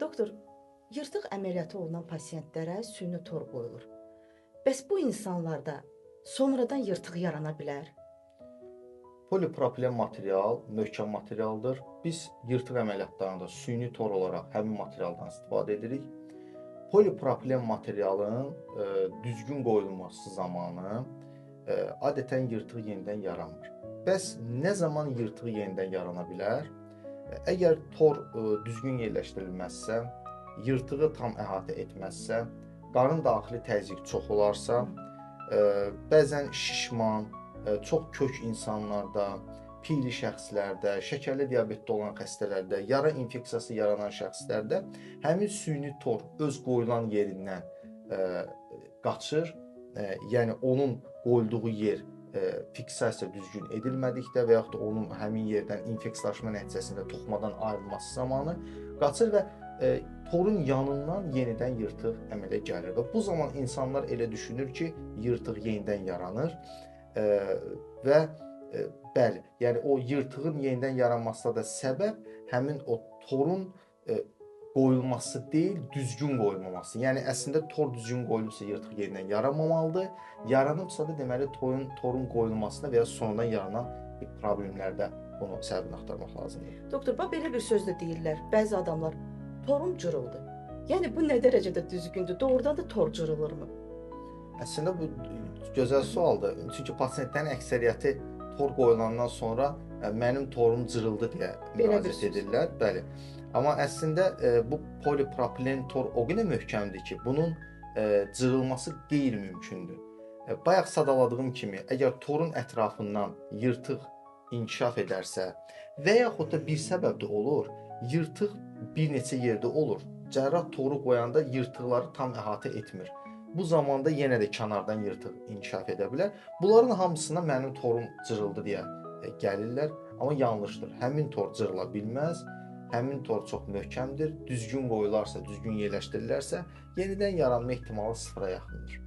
Doktor, yırtıq əməliyyatı olunan pasientlərə süni tor qoyulur. Bəs bu insanlarda sonradan yırtıq yarana bilər? Polipropilen material möhkəm materialdır. Biz yırtıq əməliyyatlarında süni tor olaraq həmin materialdan istifadə edirik. Polipropilen materialın düzgün qoyulması zamanı adətən yırtıq yenidən yaranmır. Bəs nə zaman yırtıq yenidən yarana bilər? Əgər tor düzgün yerləşdirilməzsə, yırtığı tam əhatə etməzsə, qarın daxili təzyiq çox olarsa, bəzən şişman, çox kök insanlarda, pili şəxslərdə, şəkərli diabetdə olan xəstələrdə, yara infeksiyası yaranan şəxslərdə həmin süni tor öz qoyulan yerindən qaçır. Yəni onun qoyulduğu yer fiksasiya düzgün edilmədikdə və yaxud da onun həmin yerdən infeksiyalaşma nəticəsində toxumadan ayrılması zamanı qaçır və torun yanından yenidən yırtıq əmələ gəlir. Və bu zaman insanlar elə düşünür ki, yırtıq yenidən yaranır və bəli, yəni o yırtığın yenidən yaranmasına da səbəb həmin o torun qoyulması deyil, düzgün qoyulmaması. Yəni əslində tor düzgün qoyulursa yırtıq yenidən yaranmamalıdır. Yaranıbsa da deməli torun qoyulmasına və ya sonradan yaranan problemlərdə bunu səbəbini axtarmaq lazımdır. Doktor, bax belə bir söz də deyirlər. Bəzi adamlar torum cırıldı. Yəni bu nə dərəcədə düzgündür? Doğrudan da tor cırılırmı? Əslində bu gözəl sualdır. Çünki pasientlərin əksəriyyəti tor qoyulandan sonra mənim torum cırıldı deyə müraciət edirlər. Bəli. Amma əslində bu polipropilen tor o qədər möhkəmdir ki, bunun cırılması qeyri-mümkündür. Bayaq sadaladığım kimi, əgər torun ətrafından yırtıq inkişaf edərsə və yaxud da bir səbəb də olur, yırtıq bir neçə yerdə olur. Cərrah toru qoyanda yırtıqları tam əhatə etmir. Bu zamanda yenə də kənardan yırtıq inkişaf edə bilər. Bunların hamısına mənim torum cırıldı deyə gəlirlər, amma yanlışdır. Həmin tor cırıla bilməz. Həmin tor çox möhkəmdir. Düzgün qoyularsa, düzgün yerləşdirilərsə, yenidən yaranma ehtimalı sıfıra yaxındır.